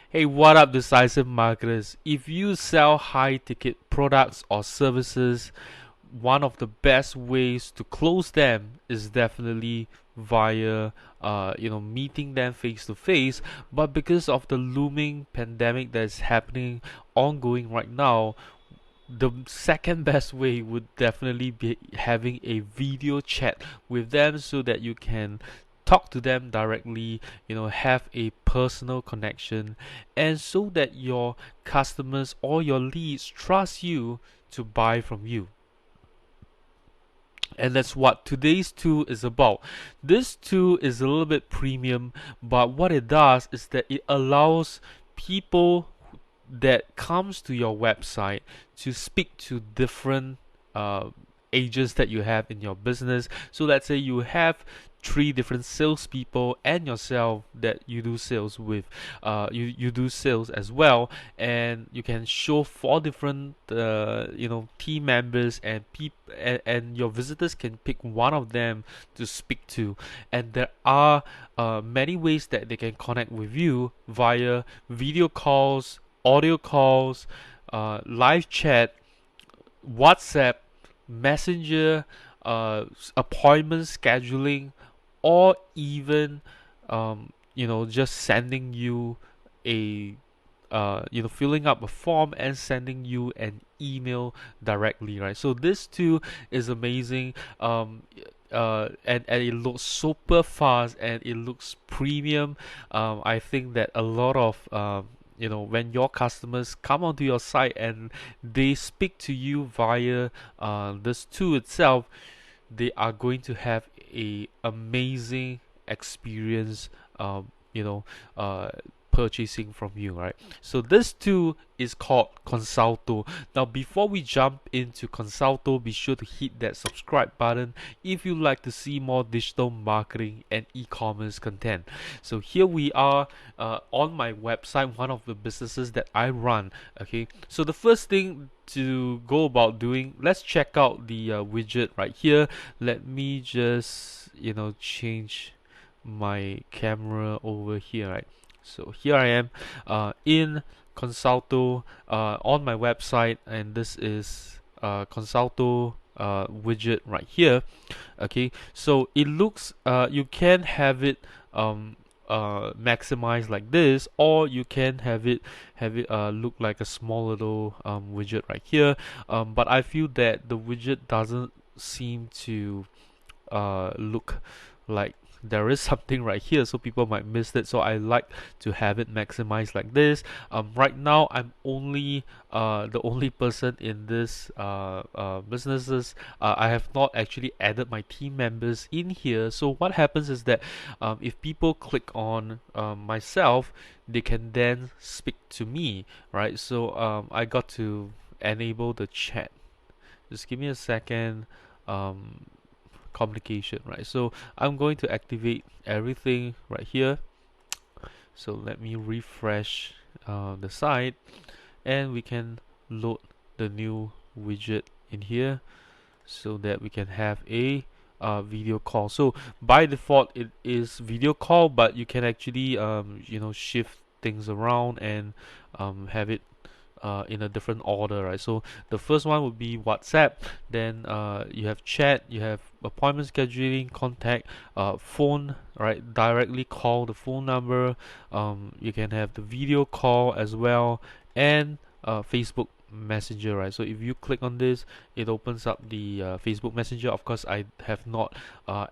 Hey, what up, decisive marketers? If you sell high ticket products or services, one of the best ways to close them is definitely via meeting them face to face. But because of the looming pandemic that is happening ongoing right now, the second best way would definitely be having a video chat with them so that you can talk to them directly, have a personal connection, and so that your customers or your leads trust you to buy from you. And that's what today's tool is about. This tool is a little bit premium, but what it does is that it allows people that comes to your website to speak to different agents that you have in your business. So let's say you have three different salespeople and yourself that you do sales with. You do sales as well, and you can show four different team members and your visitors can pick one of them to speak to. And there are many ways that they can connect with you via video calls, audio calls, live chat, WhatsApp, Messenger, appointment scheduling, or even just sending you a filling up a form and sending you an email directly, right? So this too is amazing. And it looks super fast and it looks premium. I think that a lot of when your customers come onto your site and they speak to you via this tool itself, they are going to have a amazing experience, you know, purchasing from you, right? So this tool is called Consolto. Now, before we jump into Consolto, be sure to hit that subscribe button if you like to see more digital marketing and e-commerce content. So here we are on my website, one of the businesses that I run. Okay, so the first thing to go about doing, let's check out the widget right here. Let me just change my camera over here, right? So here I am in Consolto on my website, and this is Consolto widget right here. Okay, so it looks you can have it maximized like this, or you can have it look like a small little widget right here. But I feel that the widget doesn't seem to look like there is something right here, so people might miss it. So I like to have it maximized like this. Right now I'm only the only person in this businesses. I have not actually added my team members in here. So what happens is that if people click on myself, they can then speak to me, right? So I got to enable the chat. Just give me a second. Communication, right? So I'm going to activate everything right here. So let me refresh the site, and we can load the new widget in here so that we can have a video call. So by default it is video call, but you can actually shift things around and have it in a different order, right? So the first one would be WhatsApp, then you have chat, you have appointment scheduling, contact, phone, right? Directly call the phone number. You can have the video call as well, and Facebook Messenger, right? So if you click on this, it opens up the Facebook Messenger. Of course, I have not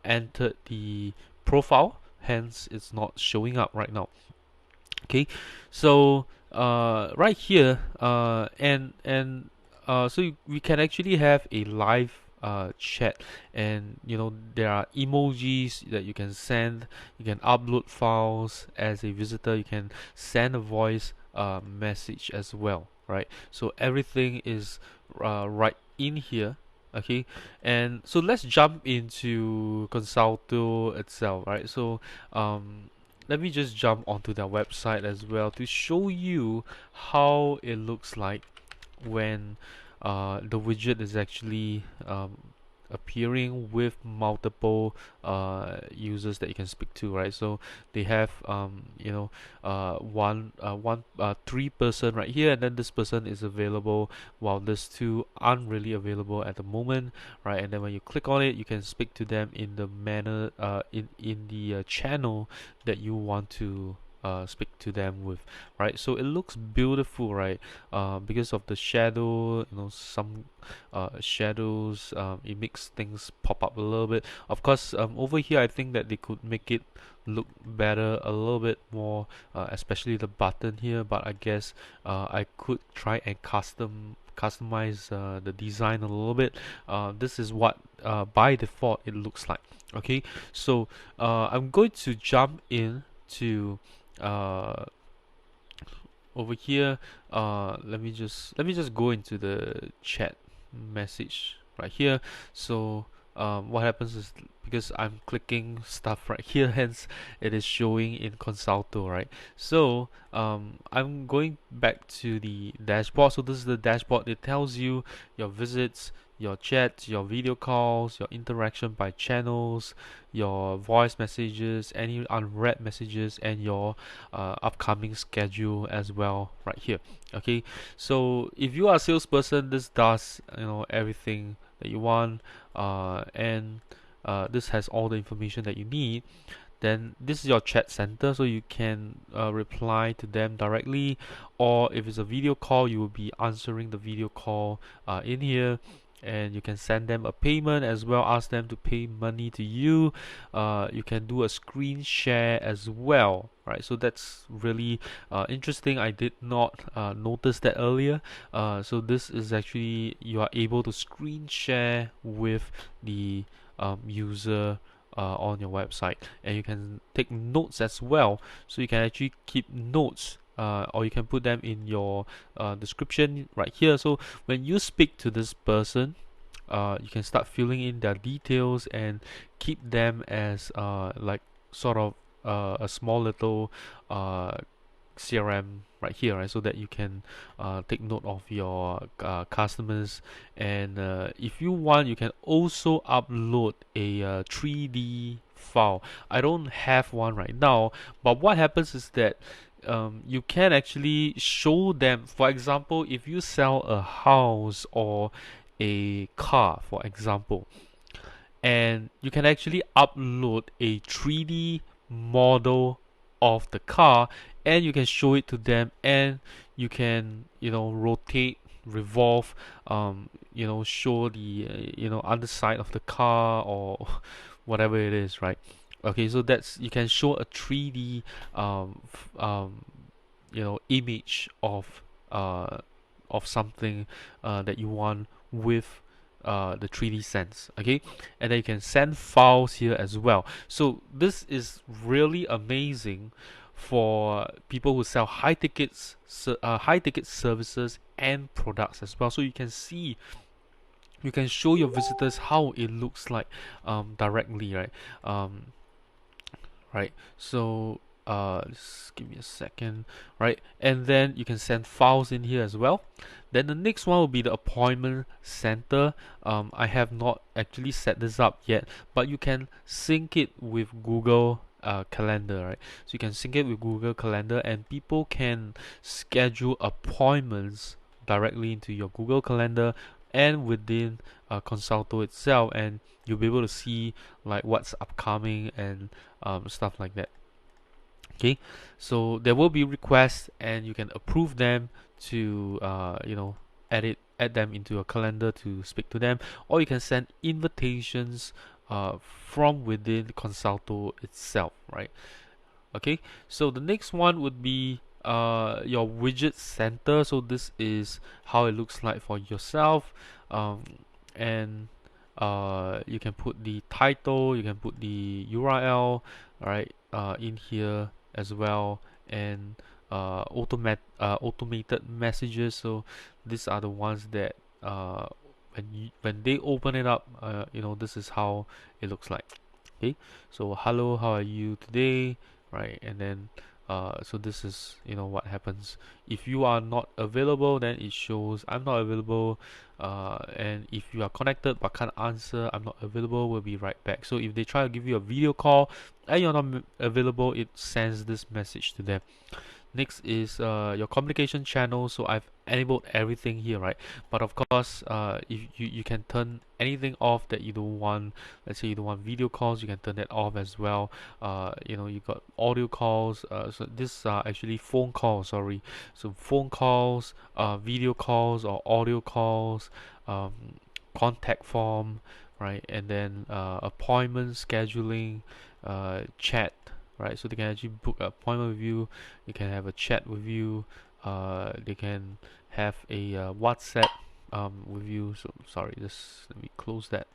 entered the profile, hence it's not showing up right now. Okay, so right here so we can actually have a live chat, and there are emojis that you can send. You can upload files as a visitor. You can send a voice message as well, right? So everything is right in here. Okay, and so let's jump into Consalto itself, right? So let me just jump onto their website as well to show you how it looks like when the widget is actually appearing with multiple users that you can speak to, right? So they have three person right here, and then this person is available while these two aren't really available at the moment, right? And then when you click on it, you can speak to them in the manner in the channel that you want to speak to them with, right? So it looks beautiful, right? Because of the shadow, some shadows, it makes things pop up a little bit. Of course, over here, I think that they could make it look better, a little bit more, especially the button here. But I guess I could try and customize the design a little bit. This is what by default it looks like. Okay, so I'm going to jump in to uh, over here. Let me just go into the chat message right here. So what happens is, because I'm clicking stuff right here, hence it is showing in Consolto, right? So I'm going back to the dashboard. So this is the dashboard. It tells you your visits, your chats, your video calls, your interaction by channels, your voice messages, any unread messages, and your upcoming schedule as well right here. Okay, so if you are a salesperson, this does everything that you want, and this has all the information that you need. Then this is your chat center, so you can reply to them directly, or if it's a video call, you will be answering the video call in here, and you can send them a payment as well, ask them to pay money to you. You can do a screen share as well, right? So that's really interesting. I did not notice that earlier. So this is actually, you are able to screen share with the user on your website, and you can take notes as well. So you can actually keep notes, or you can put them in your description right here. So when you speak to this person, you can start filling in their details and keep them as like sort of a small little CRM right here, right? So that you can take note of your customers, and if you want, you can also upload a 3D file. I don't have one right now, but what happens is that you can actually show them. For example, if you sell a house or a car, for example, and you can actually upload a 3D model of the car, and you can show it to them, and you can rotate, revolve, show the underside of the car, or whatever it is, right? Okay, so that's, you can show a 3D image of something that you want with the 3D sense. Okay, and then you can send files here as well. So this is really amazing for people who sell high ticket services and products as well. So you can see, you can show your visitors how it looks like directly, right? Right, so just give me a second, right? And then you can send files in here as well. Then the next one will be the appointment center. I have not actually set this up yet, but you can sync it with Google Calendar, right? So you can sync it with Google Calendar, and people can schedule appointments directly into your Google Calendar and within Consulto itself, and you'll be able to see like what's upcoming and stuff like that. Okay, so there will be requests, and you can approve them to add them into your calendar to speak to them, or you can send invitations from within Consulto itself, right? Okay, so the next one would be your widget center. So this is how it looks like for yourself, and you can put the title, you can put the URL, right, in here as well, and automated messages. So these are the ones that when they open it up, this is how it looks like. Okay, so hello, how are you today, right? And then So this is, what happens if you are not available. Then it shows I'm not available, and if you are connected but can't answer, I'm not available, will be right back. So if they try to give you a video call and you're not available, it sends this message to them. Next is your communication channel. So I've enabled everything here, right? But of course, if you can turn anything off that you don't want. Let's say you don't want video calls, you can turn that off as well. You got audio calls. So this are actually phone calls. Sorry, so phone calls, video calls or audio calls, um, contact form, right? And then appointment scheduling, chat, right? So they can actually book an appointment with you. They can have a chat with you. They can have a WhatsApp with you. So sorry, just let me close that.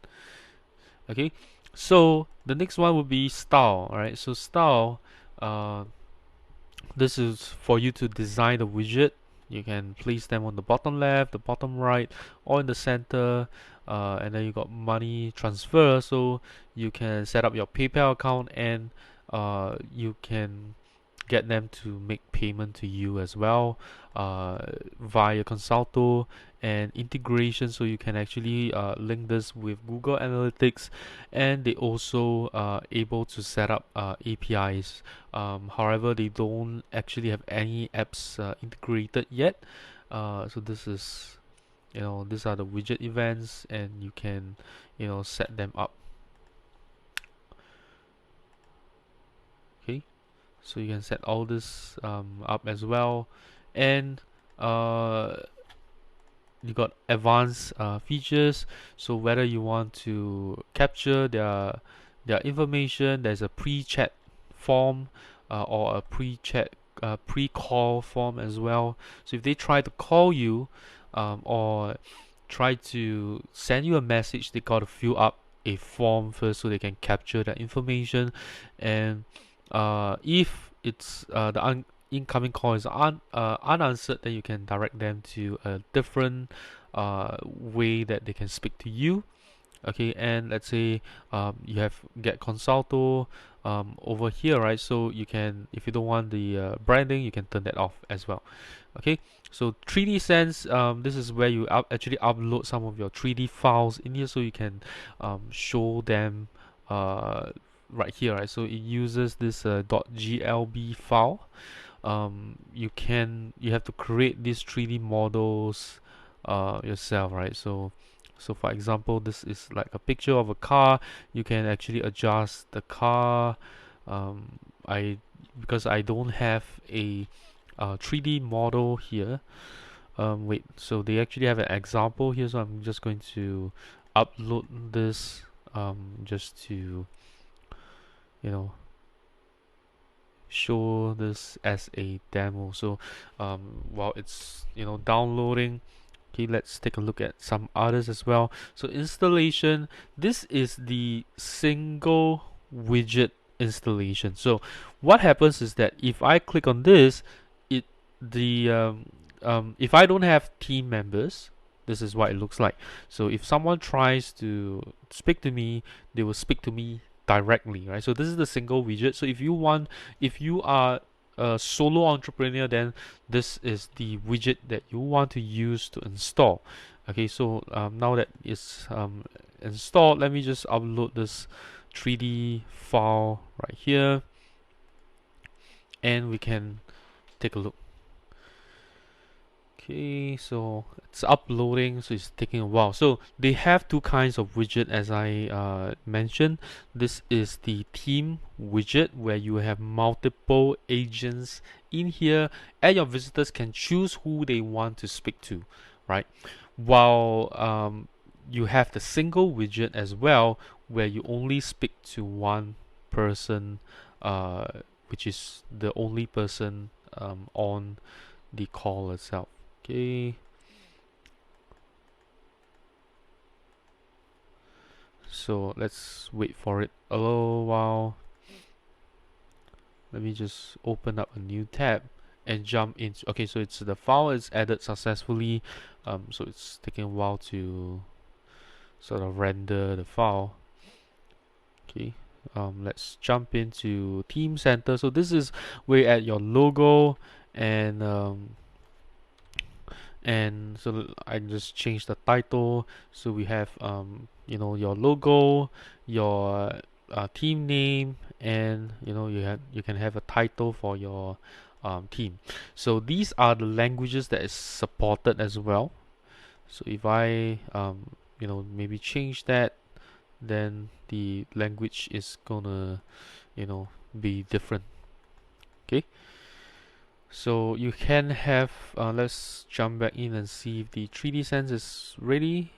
Okay, so the next one would be style. All right, so style. This is for you to design the widget. You can place them on the bottom left, the bottom right, or in the center. And then you got money transfer, so you can set up your PayPal account, and you can get them to make payment to you as well, via Consolto and integration, so you can actually link this with Google Analytics, and they also able to set up APIs. However, they don't actually have any apps integrated yet. So this is, these are the widget events, and you can, set them up. Okay, so you can set all this up as well. And you got advanced features. So whether you want to capture their information, there's a pre-chat form, or a pre-chat pre-call form as well. So if they try to call you, or try to send you a message, they got to fill up a form first so they can capture that information. And if it's the incoming call is unanswered, then you can direct them to a different way that they can speak to you. Okay, and let's say you have get Consolto over here, right? So you can, if you don't want the branding, you can turn that off as well. Okay, so 3D Sense, this is where you actually upload some of your 3D files in here, so you can show them right here, right? So it uses this .glb file. You have to create these 3D models yourself, right? So for example, this is like a picture of a car. You can actually adjust the car. Because I don't have a 3D model here. Wait, so they actually have an example here, so I'm just going to upload this just to, show this as a demo. So while it's downloading, okay, let's take a look at some others as well. So installation, this is the single widget installation. So what happens is that if I click on this, if I don't have team members, this is what it looks like. So if someone tries to speak to me, they will speak to me directly, right? So this is the single widget. So if you are a solo entrepreneur, then this is the widget that you want to use to install. Okay, so now that it's installed, let me just upload this 3D file right here, and we can take a look. Okay, so it's uploading, so it's taking a while. So they have two kinds of widget, as I mentioned. This is the team widget, where you have multiple agents in here, and your visitors can choose who they want to speak to, right? While you have the single widget as well, where you only speak to one person, which is the only person on the call itself. Okay, so let's wait for it a little while. Let me just open up a new tab and jump into. Okay, so it's the file is added successfully. So it's taking a while to sort of render the file. Okay, let's jump into Team Center. So this is where you add your logo, and so I just changed the title. So we have your logo, your team name, and you can have a title for your team. So these are the languages that is supported as well. So if I maybe change that, then the language is gonna be different. Okay, so you can have let's jump back in and see if the 3D Sense is ready.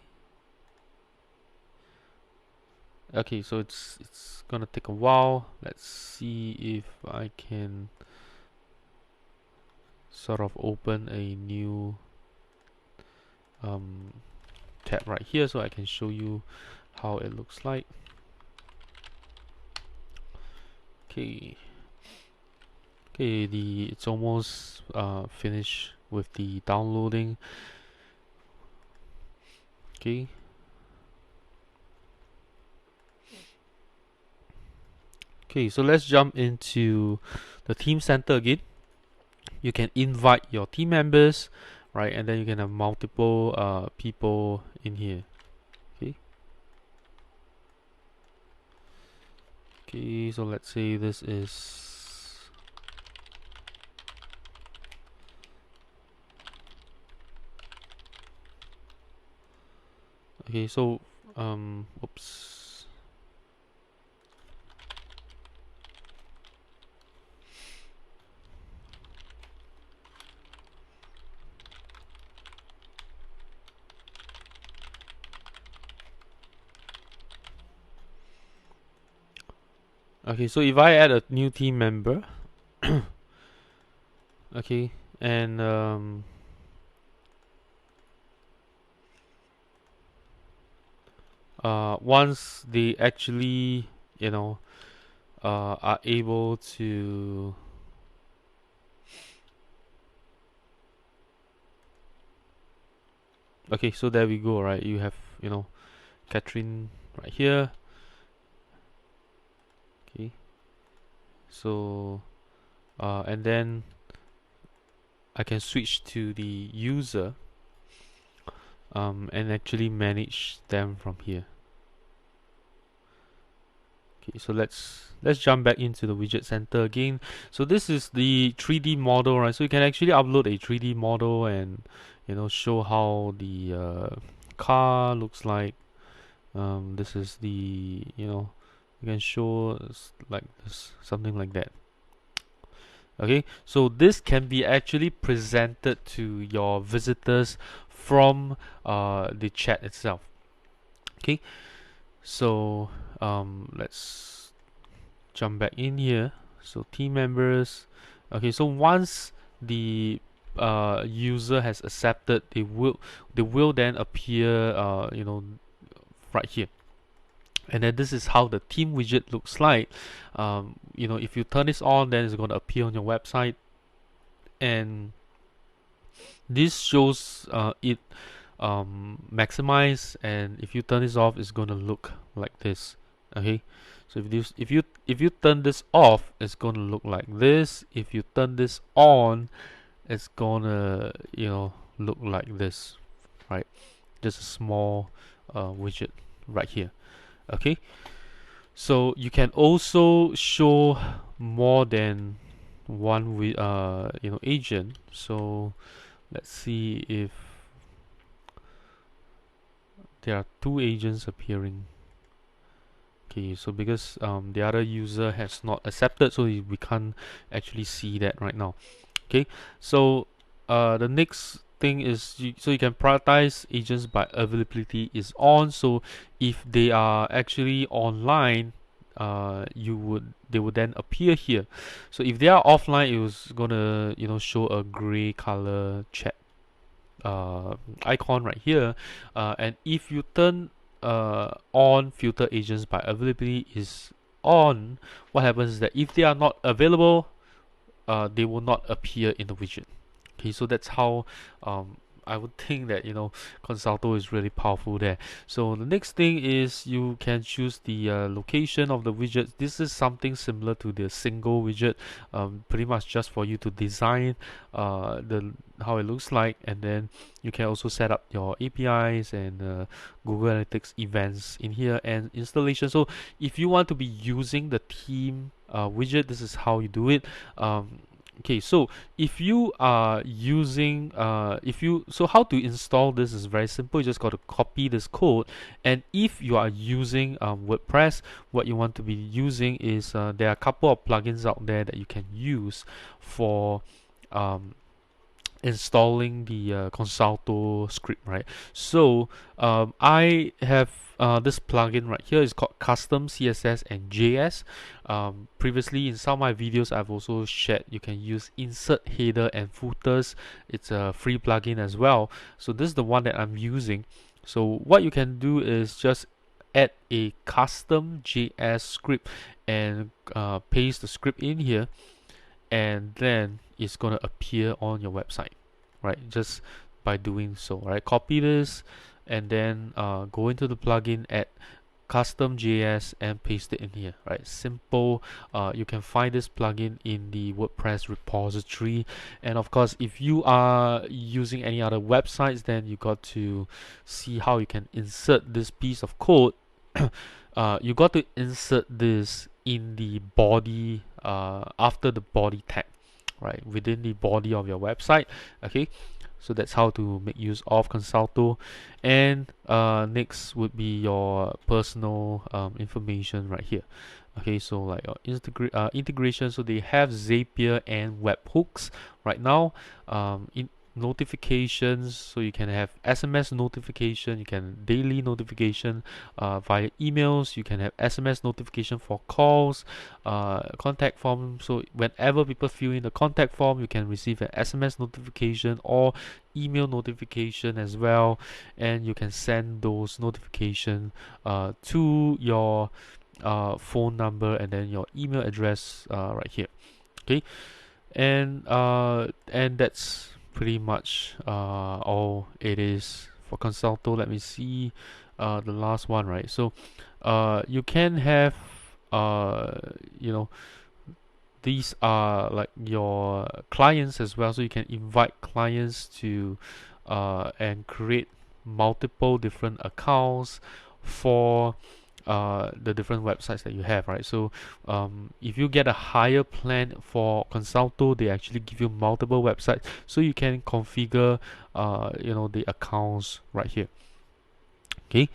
Okay, so it's gonna take a while. Let's see if I can sort of open a new tab right here so I can show you how it looks like. Okay, it's almost finished with the downloading. Okay, so let's jump into the Team Center again. You can invite your team members, right? And then you can have multiple people in here. Okay, so let's say this is okay. So oops. Okay, so if I add a new team member, okay, and once they actually are able to okay, so there we go, right? You have Catherine right here. Okay, so and then I can switch to the user and actually manage them from here. Okay, so let's jump back into the Widget Center again. So this is the 3D model, right? So you can actually upload a 3D model and show how the car looks like. This is the you can show like this, something like that. Okay, so this can be actually presented to your visitors from the chat itself. Okay, so let's jump back in here. So team members. Okay, so once the user has accepted, they will then appear right here. And then this is how the team widget looks like. If you turn this on, then it's going to appear on your website, and this shows it maximize, and if you turn this off, it's going to look like this. Okay, so if you turn this off, it's going to look like this. If you turn this on, it's gonna look like this, right? Just a small widget right here. Okay, so you can also show more than one agent. So let's see if there are two agents appearing. Okay, so because the other user has not accepted, so we can't actually see that right now. Okay, so the next thing is so you can prioritize agents by availability is on. So if they are actually online, they would then appear here. So if they are offline, it was gonna show a gray color chat icon right here. And if you turn on filter agents by availability is on, what happens is that if they are not available, they will not appear in the widget. Okay, so that's how I would think that Consolto is really powerful there. So the next thing is you can choose the location of the widget. This is something similar to the single widget, pretty much just for you to design the how it looks like, and then you can also set up your APIs and Google Analytics events in here and installation. So if you want to be using the theme widget, this is how you do it. Okay, so if you are using so how to install this is very simple. You just got to copy this code, and if you are using WordPress, what you want to be using is there are a couple of plugins out there that you can use for installing the Consolto script, right? So I have this plugin right here. It's called Custom CSS and JS. Previously in some of my videos I've also shared you can use insert header and footers. It's a free plugin as well. So this is the one that I'm using. So what you can do is just add a custom JS script and paste the script in here, and then it's going to appear on your website, right? Just by doing so, right? Copy this and then go into the plugin, add custom JS and paste it in here, right? Simple. You can find this plugin in the WordPress repository, and of course if you are using any other websites, then you got to see how you can insert this piece of code. You got to insert this in the body, after the body tag, right, within the body of your website. Okay, so that's how to make use of Consolto. And next would be your personal information right here. Okay, so like integration, so they have Zapier and webhooks right now. In notifications, so you can have SMS notification, you can daily notification via emails, you can have SMS notification for calls, contact form, so whenever people fill in the contact form you can receive an SMS notification or email notification as well, and you can send those notifications to your phone number and then your email address right here. Okay, and that's pretty much all it is for Consolto. Let me see the last one, right? So you can have these are like your clients as well, so you can invite clients to and create multiple different accounts for the different websites that you have, right? So if you get a higher plan for Consolto, they actually give you multiple websites, so you can configure the accounts right here. Okay,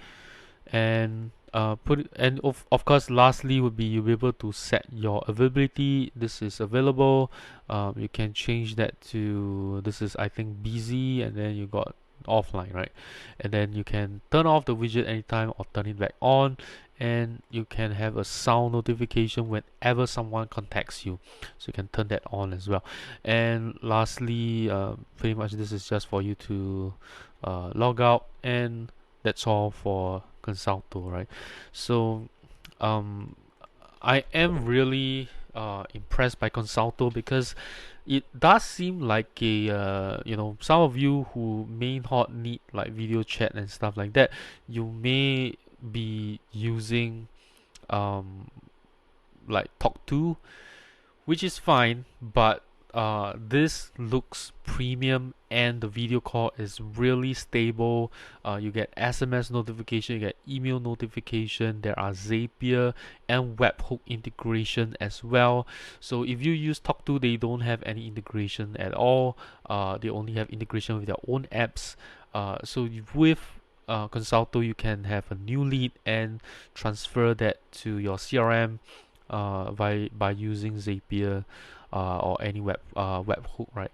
and of course lastly would be you'll be able to set your availability. This is available. You can change that to, this is I think busy, and then you got offline, right? And then you can turn off the widget anytime or turn it back on, and you can have a sound notification whenever someone contacts you, so you can turn that on as well. And lastly, pretty much this is just for you to log out, and that's all for Consolto, right? So I am really impressed by Consolto, because it does seem like a some of you who may not need like video chat and stuff like that, you may be using like Talk2, which is fine, but this looks premium and the video call is really stable. You get SMS notification, you get email notification, there are Zapier and webhook integration as well. So if you use Talk2, they don't have any integration at all. They only have integration with their own apps. So with Consolto, you can have a new lead and transfer that to your CRM by using Zapier or any webhook, right?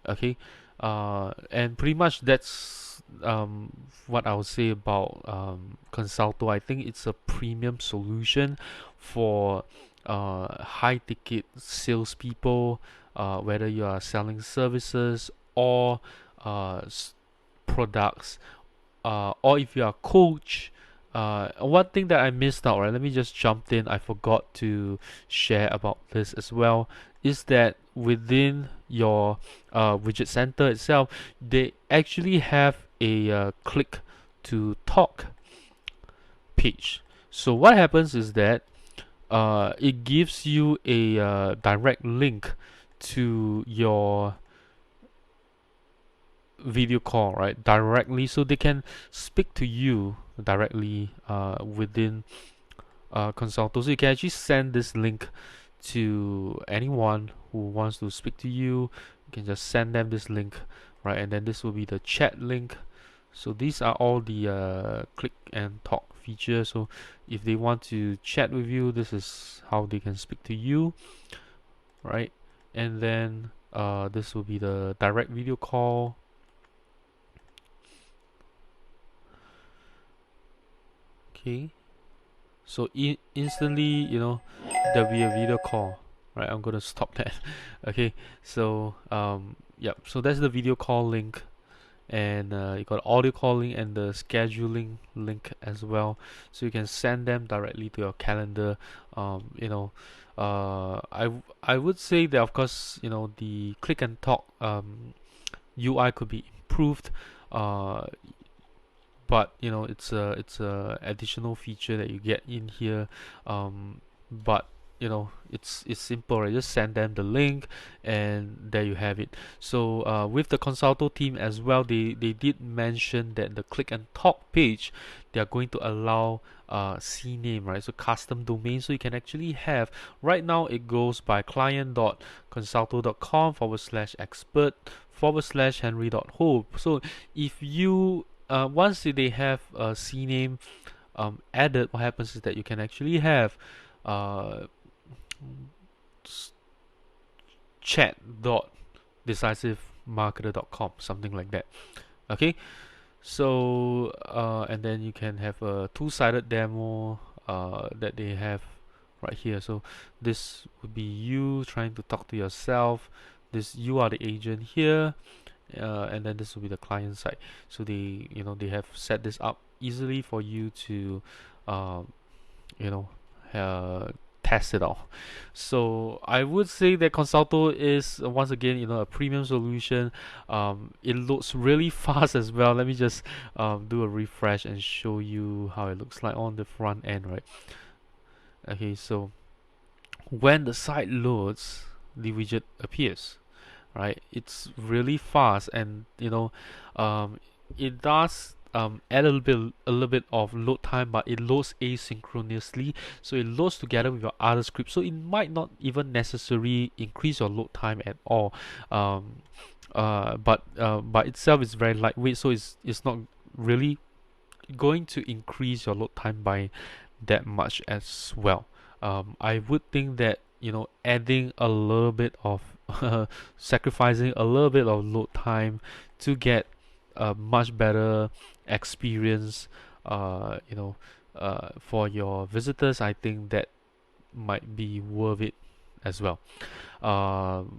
Okay, and pretty much that's what I would say about Consolto. I think it's a premium solution for high ticket salespeople, whether you are selling services or products, or if you are a coach, one thing that I missed out, right? Let me just jump in. I forgot to share about this as well. Is that within your widget center itself, they actually have a click to talk page. So what happens is that it gives you a direct link to your video call, right, directly, so they can speak to you directly within Consolto. So you can actually send this link to anyone who wants to speak to you. You can just send them this link, right, and then this will be the chat link. So these are all the click and talk features. So if they want to chat with you, this is how they can speak to you, right? And then this will be the direct video call. Okay, so instantly, you know, there'll be a video call, right? I'm gonna stop that. Okay, so yep, so that's the video call link, and you got audio calling and the scheduling link as well, so you can send them directly to your calendar. You know, I would say that, of course, you know, the click and talk UI could be improved. Uh, but you know, it's a additional feature that you get in here. But you know, it's simple, right? Just send them the link and there you have it. So with the Consolto team as well, they did mention that the click and talk page, they are going to allow CNAME, right? So custom domain, so you can actually have, right now it goes by client.consolto.com/expert/henry.hope. So if you once they have a CNAME added, what happens is that you can actually have uh, chat.decisivemarketer.com, something like that. Okay, so and then you can have a two-sided demo that they have right here. So this would be you trying to talk to yourself. This, you are the agent here, and then this will be the client side. So they, you know, they have set this up easily for you to you know, test it out. So I would say that Consolto is once again, you know, a premium solution. It looks really fast as well. Let me just do a refresh and show you how it looks like on the front end, right? Okay, so when the site loads, the widget appears, right? It's really fast, and you know, it does add a little bit of load time, but it loads asynchronously, so it loads together with your other scripts, so it might not even necessarily increase your load time at all. But by itself is very lightweight, so it's not really going to increase your load time by that much as well. I would think that, you know, adding a little bit of sacrificing a little bit of load time to get a much better experience, you know, for your visitors, I think that might be worth it as well.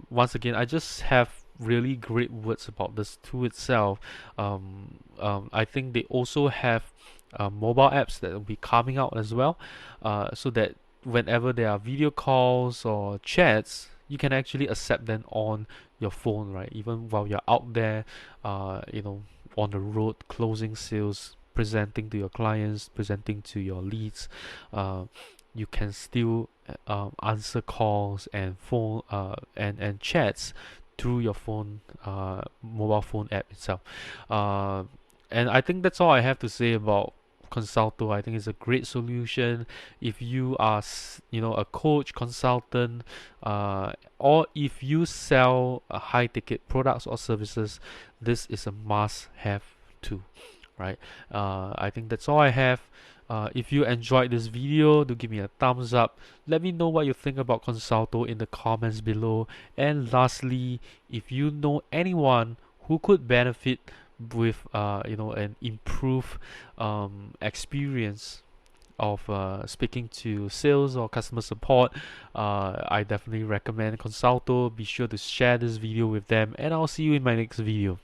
Once again, I just have really great words about this tool itself. I think they also have mobile apps that will be coming out as well, so that whenever there are video calls or chats, you can actually accept them on your phone, right? Even while you're out there, you know, on the road, closing sales, presenting to your clients, presenting to your leads, you can still answer calls and phone and chats through your phone, mobile phone app itself. And I think that's all I have to say about Consolto. I think it's a great solution if you are, you know, a coach, consultant, or if you sell high ticket products or services. This is a must-have too, right? I think that's all I have. If you enjoyed this video, do give me a thumbs up. Let me know what you think about Consolto in the comments below. And lastly, if you know anyone who could benefit with you know, an improved experience of speaking to sales or customer support, I definitely recommend Consolto. Be sure to share this video with them, and I'll see you in my next video.